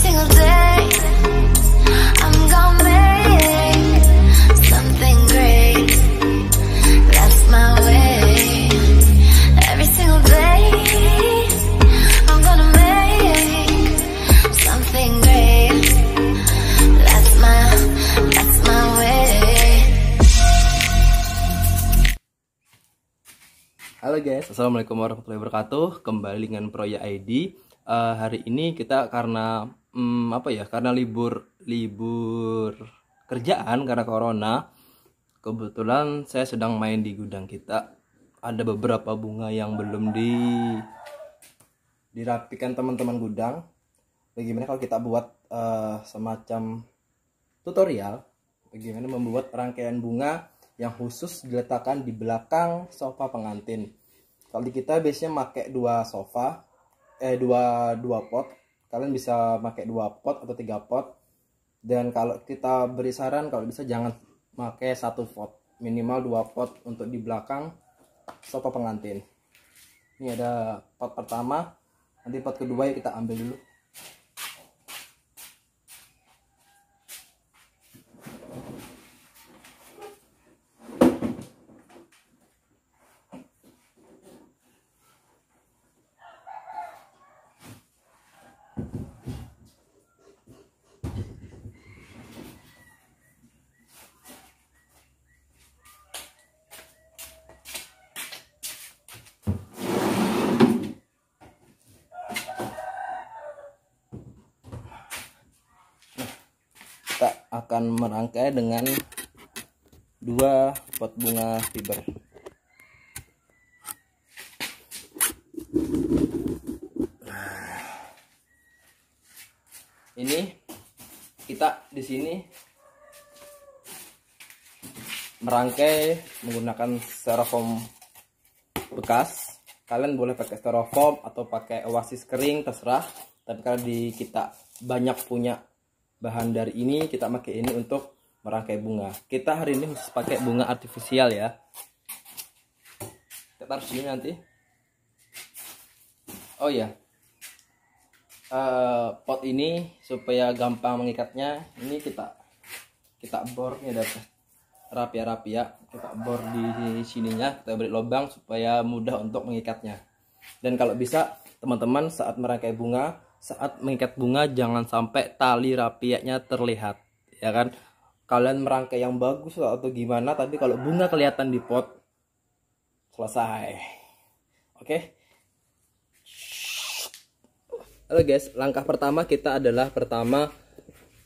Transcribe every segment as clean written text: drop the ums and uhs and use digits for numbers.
single day I'm gonna make something great. That's my way. Every single day I'm gonna make something great. That's my way. Halo guys, assalamualaikum warahmatullahi wabarakatuh. Kembali dengan Proya ID. Hari ini kita karena karena libur kerjaan karena corona. Kebetulan saya sedang main di gudang kita. Ada beberapa bunga yang belum dirapikan teman-teman gudang. Bagaimana kalau kita buat semacam tutorial bagaimana membuat rangkaian bunga yang khusus diletakkan di belakang sofa pengantin. Kalau di kita biasanya pakai dua pot. Kalian bisa pakai 2 pot atau 3 pot. Dan kalau kita beri saran kalau bisa jangan pakai 1 pot, minimal 2 pot untuk di belakang sofa pengantin. Ini ada pot pertama, nanti pot kedua ya kita ambil dulu. Kita akan merangkai dengan 2 pot bunga fiber. Ini kita di sini merangkai menggunakan styrofoam bekas. Kalian boleh pakai styrofoam atau pakai oasis kering, terserah. Tapi karena kita banyak punya bahan dari ini, kita pakai ini untuk merangkai bunga. Kita hari ini khusus pakai bunga artifisial ya. Kita taruh sini nanti. Oh ya, pot ini supaya gampang mengikatnya, ini kita bor, ini ada rapi ya. Kita bor di sininya, kita beri lubang supaya mudah untuk mengikatnya. Dan kalau bisa teman-teman saat merangkai bunga, saat mengikat bunga jangan sampai tali rapiaknya terlihat, ya kan? Kalian merangkai yang bagus atau gimana, tapi kalau bunga kelihatan di pot, selesai. Oke. Halo guys, langkah pertama kita adalah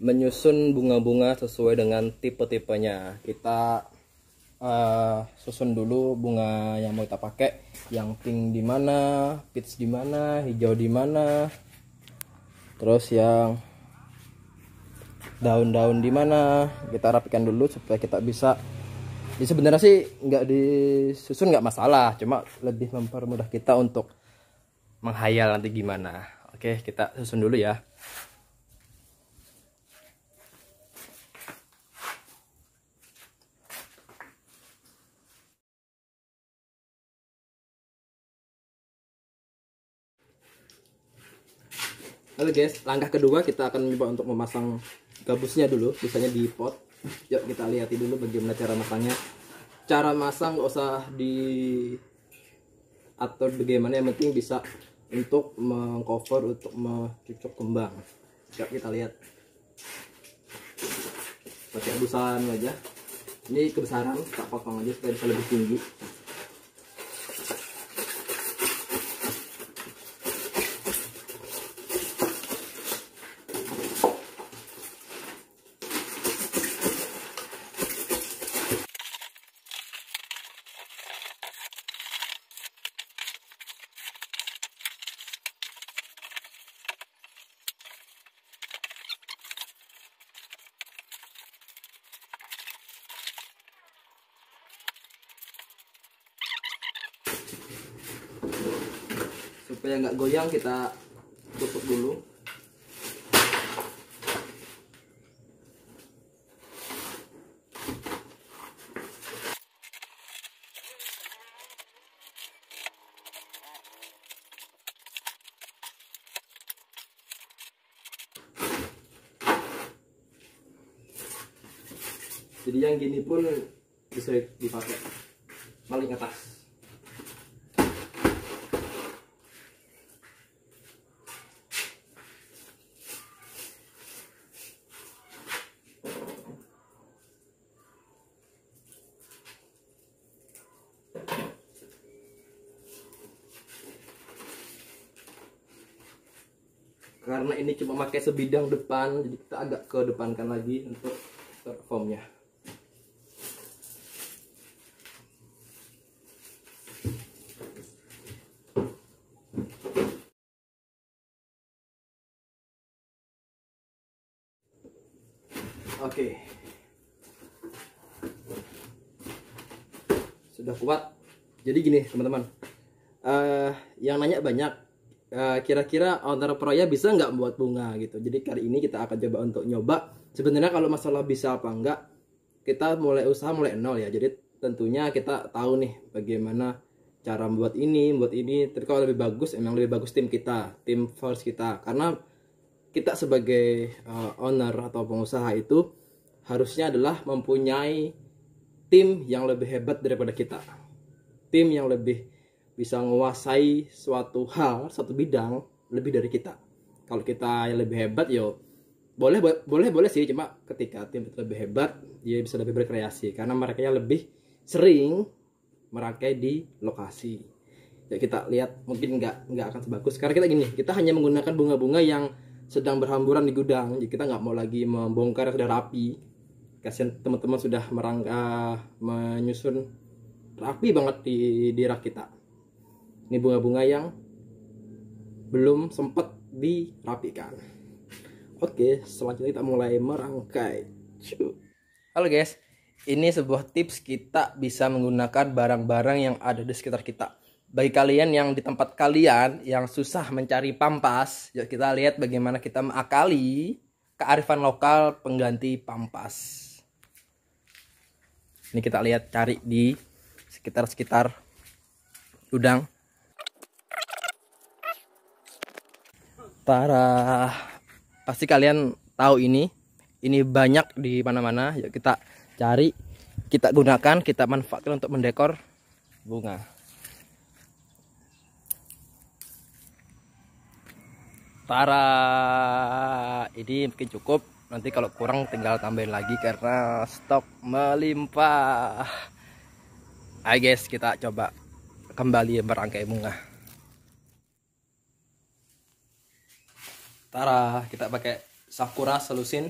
menyusun bunga-bunga sesuai dengan tipe-tipenya. Kita susun dulu bunga yang mau kita pakai, yang pink di mana, peach di mana, hijau di mana. Terus yang daun-daun di mana kita rapikan dulu supaya kita bisa. Jadi sebenarnya sih nggak disusun nggak masalah, cuma lebih mempermudah kita untuk menghayal nanti gimana. Oke, kita susun dulu ya. Halo guys, langkah kedua kita akan mencoba untuk memasang gabusnya dulu, misalnya di pot. Yuk kita lihat dulu bagaimana cara masangnya. Cara masang nggak usah diatur bagaimana, yang penting bisa untuk mengcover, untuk mencucuk kembang. Yuk kita lihat. Pakai busan aja. Ini kebesaran, tak potong aja supaya bisa lebih tinggi. Supaya nggak goyang kita tutup dulu. Jadi yang gini pun bisa dipakai paling atas. Karena ini cuma pakai sebidang depan, jadi kita agak ke depankan lagi untuk formnya. Oke, sudah kuat. Jadi gini teman-teman, yang nanya banyak, kira-kira owner proya bisa nggak buat bunga gitu. Jadi kali ini kita akan coba untuk nyoba. Sebenarnya kalau masalah bisa apa enggak, kita mulai usaha mulai nol ya. Jadi tentunya kita tahu nih bagaimana cara membuat ini. Tapi kalau lebih bagus, emang lebih bagus tim kita, tim force kita. Karena kita sebagai owner atau pengusaha itu harusnya adalah mempunyai tim yang lebih hebat daripada kita. Tim yang lebih bisa menguasai suatu hal, satu bidang lebih dari kita. Kalau kita yang lebih hebat, yo boleh sih, cuma ketika tim itu lebih hebat, dia bisa lebih berkreasi karena mereka yang lebih sering merangkai di lokasi. Ya kita lihat mungkin nggak akan sebagus karena kita gini, kita hanya menggunakan bunga-bunga yang sedang berhamburan di gudang. Jadi kita nggak mau lagi membongkar yang sudah rapi. Kasihan teman-teman sudah menyusun rapi banget di rak kita. Ini bunga-bunga yang belum sempat dirapikan. Oke, selanjutnya kita mulai merangkai. Halo guys, ini sebuah tips kita bisa menggunakan barang-barang yang ada di sekitar kita. Bagi kalian yang di tempat kalian yang susah mencari pampas, yuk kita lihat bagaimana kita mengakali kearifan lokal pengganti pampas. Ini kita lihat cari di sekitar gudang. Tara, pasti kalian tahu ini banyak di mana-mana. Yuk kita cari, kita gunakan, kita manfaatkan untuk mendekor bunga. Tara, ini mungkin cukup. Nanti kalau kurang tinggal tambahin lagi karena stok melimpah. Ayo guys, kita coba kembali merangkai bunga. Tara, kita pakai Sakura Selusin.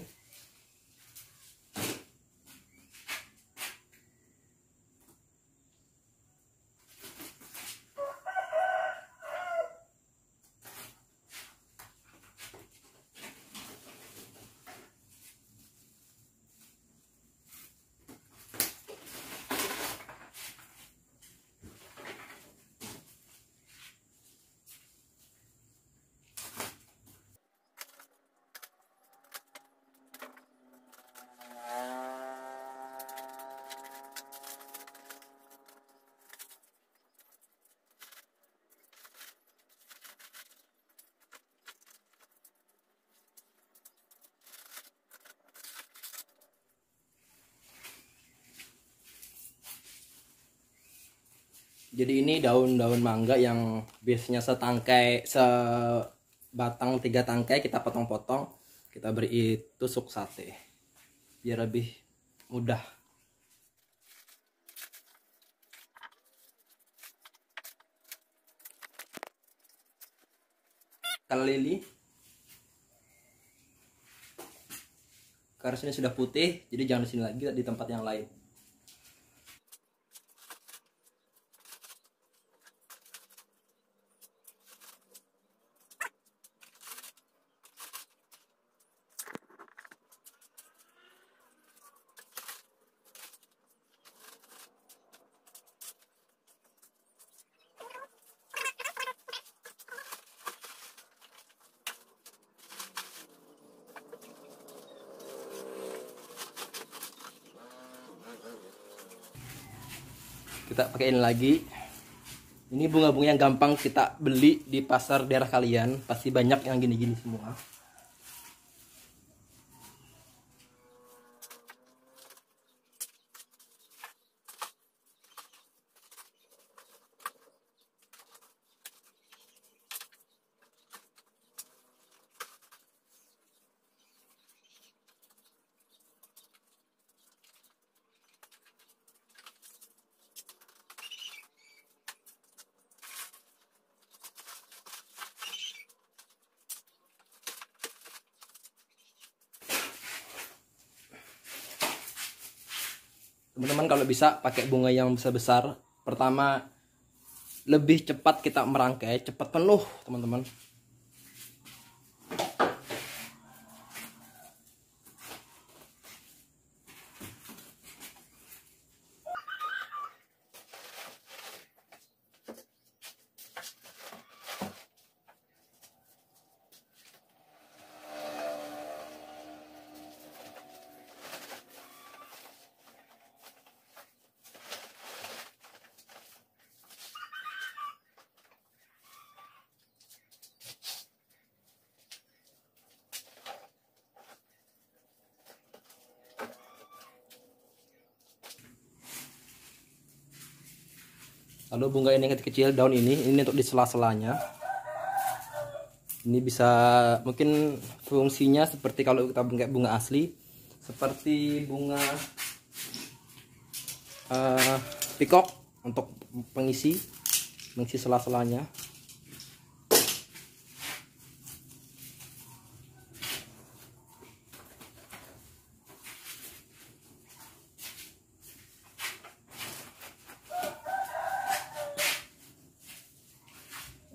Jadi ini daun-daun mangga yang biasanya sebatang 3 tangkai kita potong-potong, kita beri tusuk sate biar lebih mudah. Kala lili, karena ini sudah putih, jadi jangan di sini lagi, di tempat yang lain. Kita pakaiin lagi. Ini bunga-bunga yang gampang kita beli di pasar daerah kalian, pasti banyak yang gini-gini semua. Teman-teman kalau bisa pakai bunga yang besar-besar. Pertama, lebih cepat kita merangkai, cepat penuh teman-teman. Lalu bunga ini yang kecil, daun ini untuk di sela-selanya. Ini bisa mungkin fungsinya seperti kalau kita pakai bunga asli, seperti bunga pikok untuk mengisi sela-selanya.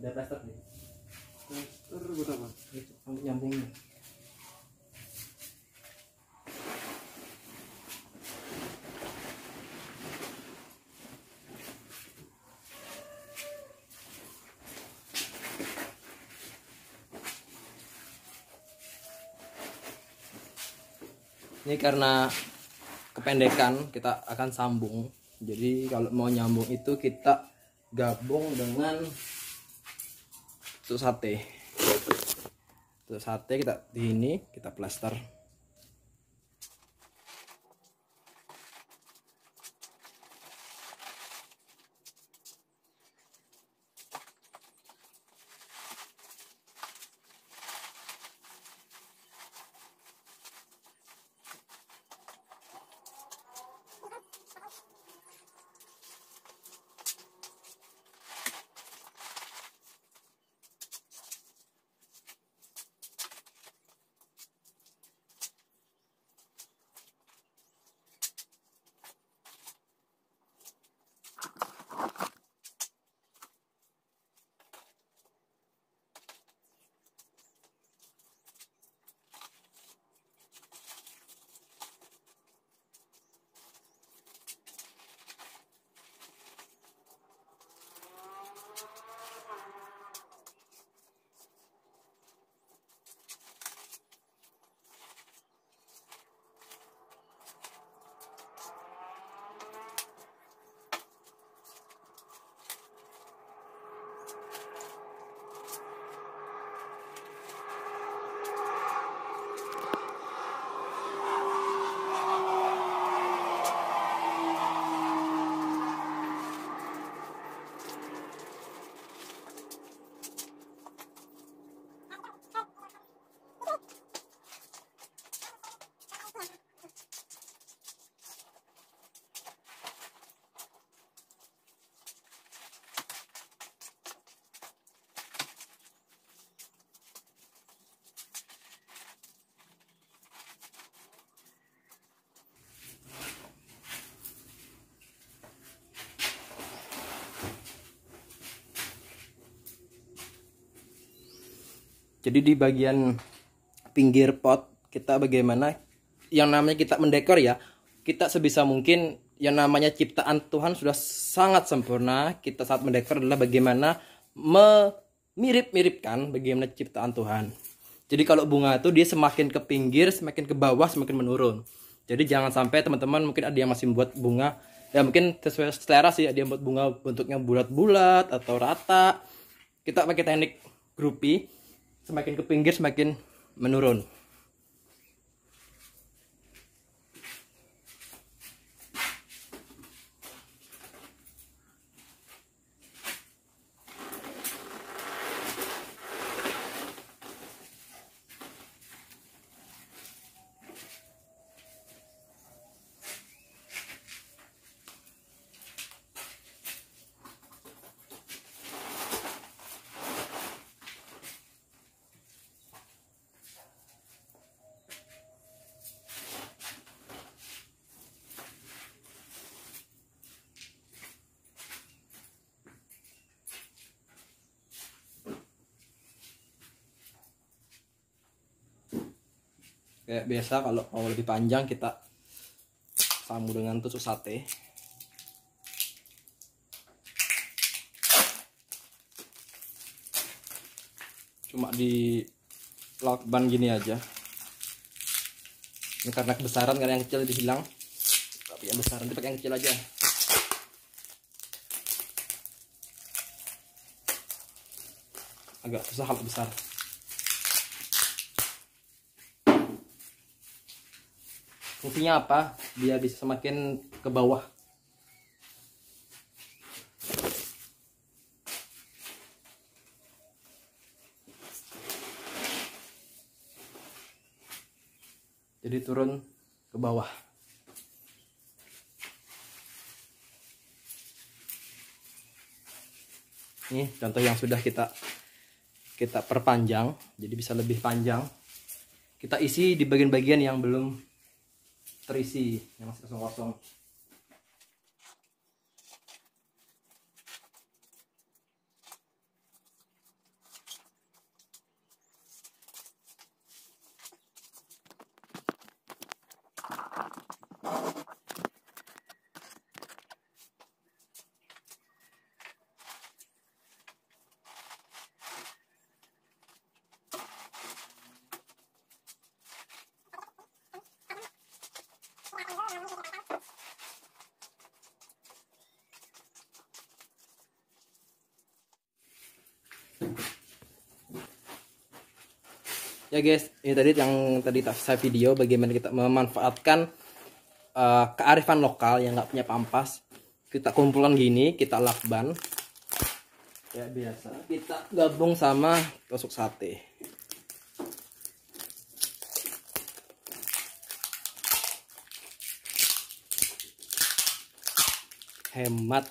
Ada plaster nih. Plaster buat apa? Untuk nyambungnya. Ini karena kependekan kita akan sambung. Jadi kalau mau nyambung itu kita gabung dengan tusuk sate. Tusuk sate kita di ini kita plaster. Jadi di bagian pinggir pot kita bagaimana yang namanya kita mendekor ya, kita sebisa mungkin yang namanya ciptaan Tuhan sudah sangat sempurna. Kita saat mendekor adalah bagaimana mirip-miripkan bagaimana ciptaan Tuhan. Jadi kalau bunga itu dia semakin ke pinggir, semakin ke bawah, semakin menurun. Jadi jangan sampai teman-teman mungkin ada yang masih membuat bunga ya mungkin sesuai selera sih, ada yang buat bunga bentuknya bulat-bulat atau rata. Kita pakai teknik groupie, semakin ke pinggir semakin menurun. Kayak biasa kalau mau lebih panjang kita sambung dengan tusuk sate. Cuma di lakban gini aja. Ini karena kebesaran, karena yang kecil dihilang. Tapi yang besar nanti pakai yang kecil aja. Agak susah kalau besar. Fungsinya apa? Biar bisa semakin ke bawah. Jadi turun ke bawah. Ini contoh yang sudah kita perpanjang, jadi bisa lebih panjang. Kita isi di bagian-bagian yang belum terisi, yang masih kosong-kosong. Ya guys, ini tadi yang tadi saya video bagaimana kita memanfaatkan kearifan lokal yang nggak punya pampas. Kita kumpulkan gini, kita lakban. Ya biasa, kita gabung sama tusuk sate. Hemat.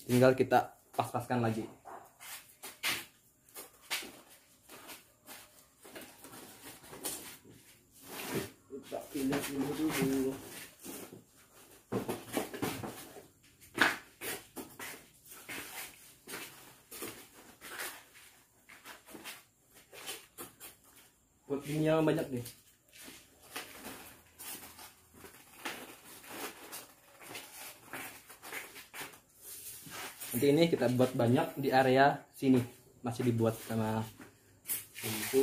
Tinggal kita pas-paskan lagi. Kita pilih dulu. Buat minyak banyak nih. Nanti ini kita buat banyak di area sini, masih dibuat sama itu.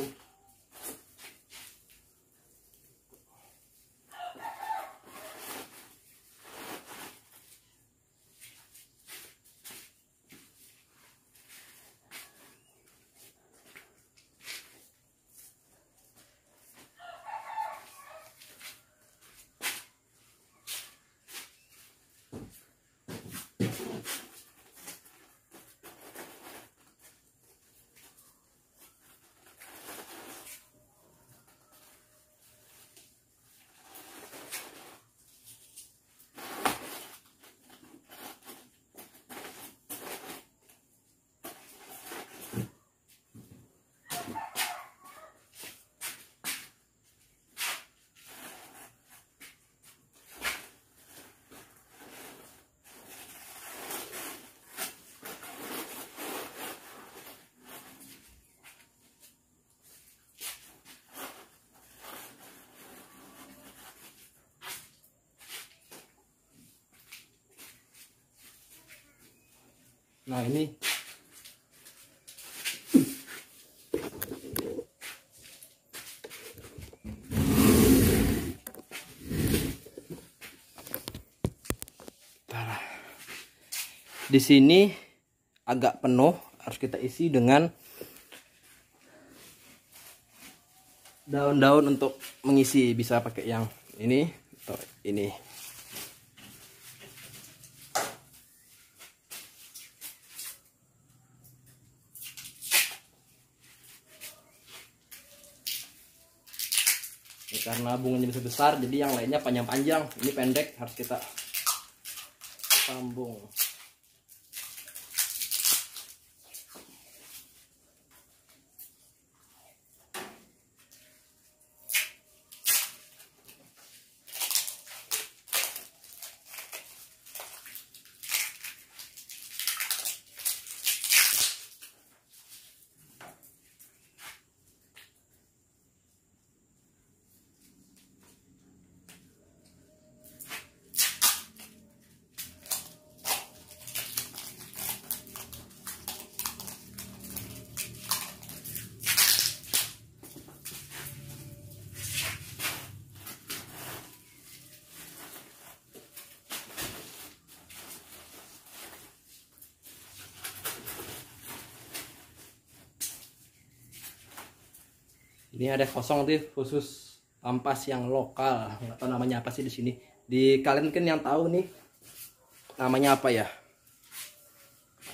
Nah ini di sini agak penuh, harus kita isi dengan daun-daun untuk mengisi. Bisa pakai yang ini atau ini. Karena bunganya bisa besar, jadi yang lainnya panjang-panjang, ini pendek, harus kita sambung. Ini ada kosong tuh khusus ampas yang lokal, nggak tahu namanya apa sih di sini. Di kalian mungkin yang tahu nih namanya apa ya?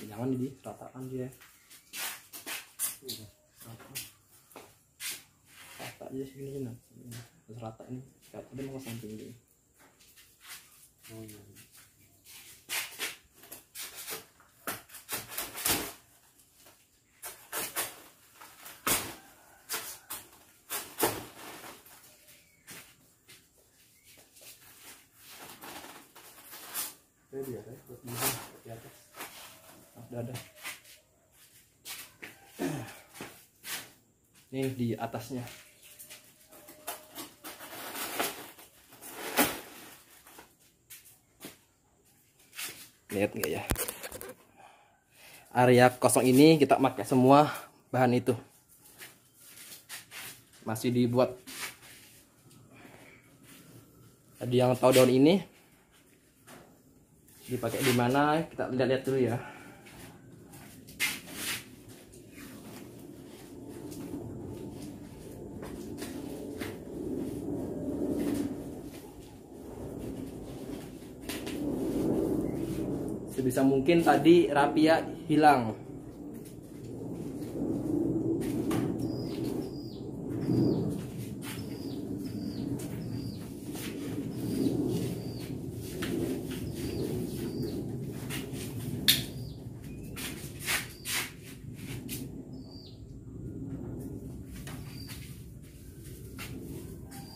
Jangan ini ratakan dia. Rata aja sini nih. Terus rata ini. Ada mau samping ini. Oh, iya. Dia ada di atas. Ada. Nih di atasnya. Lihat nggak ya? Area kosong ini kita pakai semua bahan itu. Masih dibuat. Ada yang tahu daun ini dipakai di mana? Kita lihat-lihat dulu ya. Sebisa mungkin tadi rapia hilang.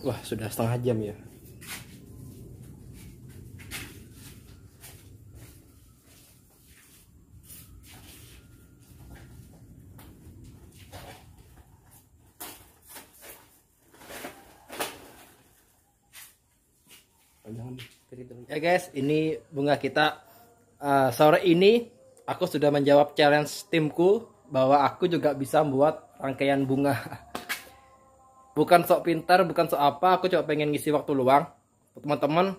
Wah, sudah setengah jam ya. Ya guys, ini bunga kita. Sore ini aku sudah menjawab challenge timku bahwa aku juga bisa membuat rangkaian bunga. Bukan sok pintar, bukan sok apa, aku coba pengen ngisi waktu luang. Teman-teman,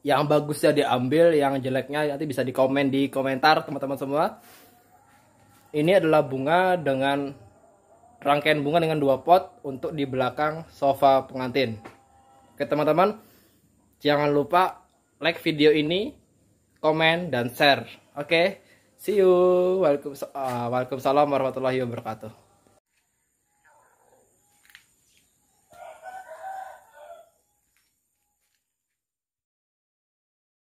yang bagusnya diambil, yang jeleknya nanti bisa dikomen di komentar teman-teman semua. Ini adalah bunga dengan rangkaian bunga dengan 2 pot untuk di belakang sofa pengantin. Oke teman-teman, jangan lupa like video ini, komen, dan share. Oke, see you. Waalaikumsalam warahmatullahi wabarakatuh.